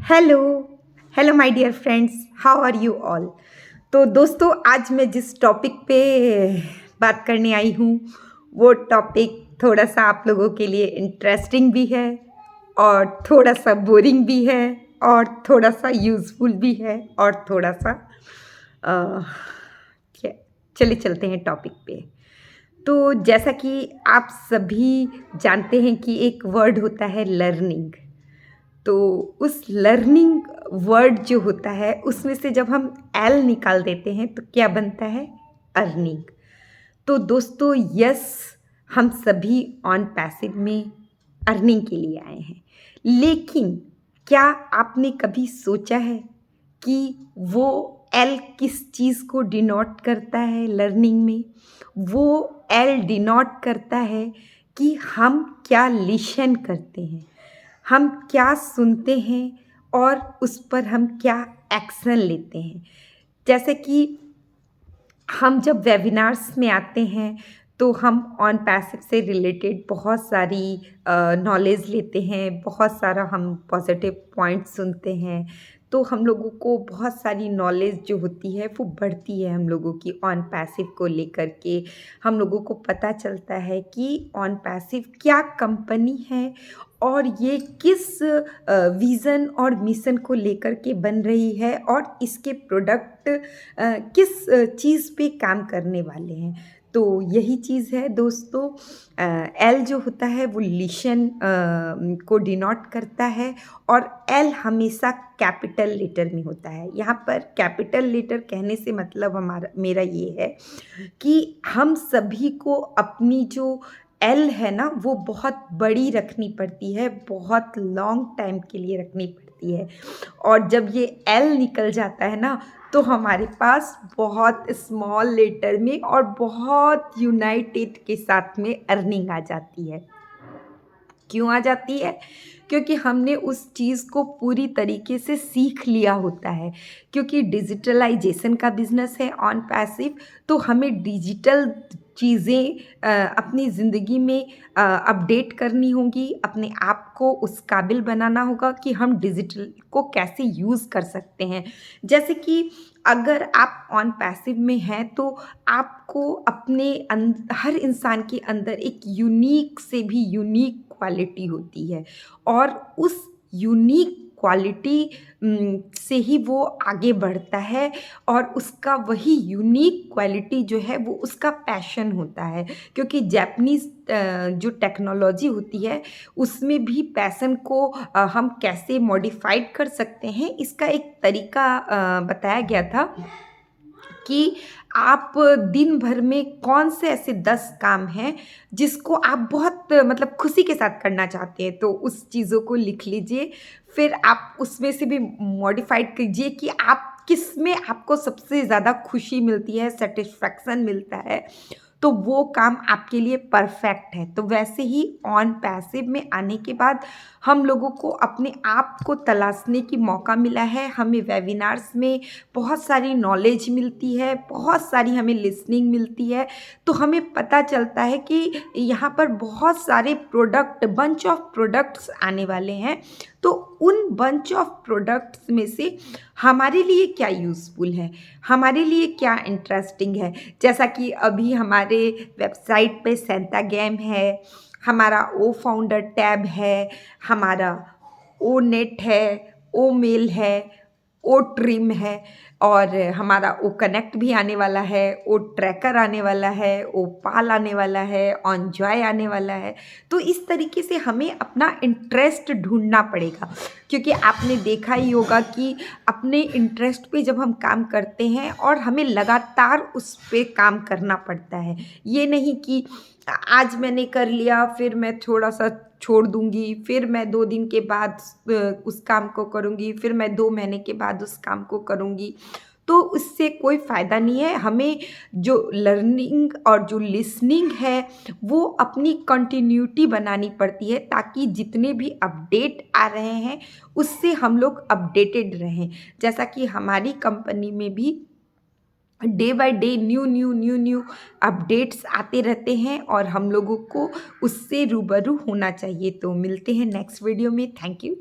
Hello hello my dear friends, how are you all. तो दोस्तों, आज मैं जिस टॉपिक पे बात करने आई हूँ वो टॉपिक थोड़ा सा आप लोगों के लिए इंटरेस्टिंग भी है और थोड़ा सा बोरिंग भी है और थोड़ा सा यूज़फुल भी है और थोड़ा सा अ, क्या चले चलते हैं टॉपिक पे। तो जैसा कि आप सभी जानते हैं कि एक वर्ड होता है लर्निंग। तो उस लर्निंग वर्ड जो होता है उसमें से जब हम एल निकाल देते हैं तो क्या बनता है? अर्निंग। तो दोस्तों, यस, हम सभी ऑन पैसिव में अर्निंग के लिए आए हैं, लेकिन क्या आपने कभी सोचा है कि वो एल किस चीज़ को डिनोट करता है लर्निंग में? वो एल डिनोट करता है कि हम क्या लिशन करते हैं, हम क्या सुनते हैं और उस पर हम क्या एक्शन लेते हैं। जैसे कि हम जब वेबिनार्स में आते हैं तो हम ऑन पैसिव से रिलेटेड बहुत सारी नॉलेज लेते हैं, बहुत सारा हम पॉजिटिव पॉइंट सुनते हैं। तो हम लोगों को बहुत सारी नॉलेज जो होती है वो बढ़ती है हम लोगों की ऑन पैसिव को लेकर के। हम लोगों को पता चलता है कि ऑन पैसिव क्या कंपनी है और ये किस विज़न और मिशन को लेकर के बन रही है और इसके प्रोडक्ट किस चीज़ पे काम करने वाले हैं। तो यही चीज़ है दोस्तों। एल जो होता है वो लिशन को डिनोट करता है और एल हमेशा कैपिटल लेटर में होता है। यहाँ पर कैपिटल लेटर कहने से मतलब हमारा मेरा ये है कि हम सभी को अपनी जो एल है ना वो बहुत बड़ी रखनी पड़ती है, बहुत लॉन्ग टाइम के लिए रखनी पड़ती है। और जब ये एल निकल जाता है ना तो हमारे पास बहुत स्मॉल लेटर में और बहुत यूनाइटेड के साथ में अर्निंग आ जाती है। क्यों आ जाती है? क्योंकि हमने उस चीज़ को पूरी तरीके से सीख लिया होता है। क्योंकि डिजिटलाइजेशन का बिज़नेस है ऑन पैसिव, तो हमें डिजिटल चीज़ें अपनी ज़िंदगी में अपडेट करनी होंगी, अपने आप को उस काबिल बनाना होगा कि हम डिजिटल को कैसे यूज़ कर सकते हैं। जैसे कि अगर आप ऑन पैसिव में हैं तो आपको अपने हर इंसान के अंदर एक यूनिक से भी यूनिक क्वालिटी होती है और उस यूनिक क्वालिटी से ही वो आगे बढ़ता है और उसका वही यूनिक क्वालिटी जो है वो उसका पैशन होता है। क्योंकि जापानीज़ जो टेक्नोलॉजी होती है उसमें भी पैशन को हम कैसे मॉडिफाइड कर सकते हैं इसका एक तरीका बताया गया था कि आप दिन भर में कौन से ऐसे 10 काम हैं जिसको आप बहुत मतलब खुशी के साथ करना चाहते हैं, तो उस चीज़ों को लिख लीजिए। फिर आप उसमें से भी मॉडिफाइड कीजिए कि आप किस में आपको सबसे ज़्यादा खुशी मिलती है, सैटिस्फैक्शन मिलता है, तो वो काम आपके लिए परफेक्ट है। तो वैसे ही ऑन पैसिव में आने के बाद हम लोगों को अपने आप को तलाशने की मौका मिला है। हमें वेबिनार्स में बहुत सारी नॉलेज मिलती है, बहुत सारी हमें लिसनिंग मिलती है। तो हमें पता चलता है कि यहाँ पर बहुत सारे प्रोडक्ट, बंच ऑफ प्रोडक्ट्स आने वाले हैं। तो उन बंच ऑफ प्रोडक्ट्स में से हमारे लिए क्या यूज़फुल है, हमारे लिए क्या इंटरेस्टिंग है। जैसा कि अभी हमारे वेबसाइट पे सेंटा गेम है, हमारा ओ फाउंडर टैब है, हमारा ओ नेट है, ओ मेल है, ओ ट्रिम है और हमारा ओ कनेक्ट भी आने वाला है, ओ ट्रैकर आने वाला है, ओ पाल आने वाला है, ऑन जॉय आने वाला है। तो इस तरीके से हमें अपना इंटरेस्ट ढूंढना पड़ेगा। क्योंकि आपने देखा ही होगा कि अपने इंटरेस्ट पे जब हम काम करते हैं और हमें लगातार उस पे काम करना पड़ता है। ये नहीं कि आज मैंने कर लिया फिर मैं थोड़ा सा छोड़ दूँगी, फिर मैं 2 दिन के बाद उस काम को करूँगी, फिर मैं 2 महीने के बाद उस काम को करूँगी। तो उससे कोई फ़ायदा नहीं है। हमें जो लर्निंग और जो लिसनिंग है वो अपनी कंटिन्यूटी बनानी पड़ती है ताकि जितने भी अपडेट आ रहे हैं उससे हम लोग अपडेटेड रहें। जैसा कि हमारी कंपनी में भी day by day new updates आते रहते हैं और हम लोगों को उससे रूबरू होना चाहिए। तो मिलते हैं नेक्स्ट वीडियो में। Thank you.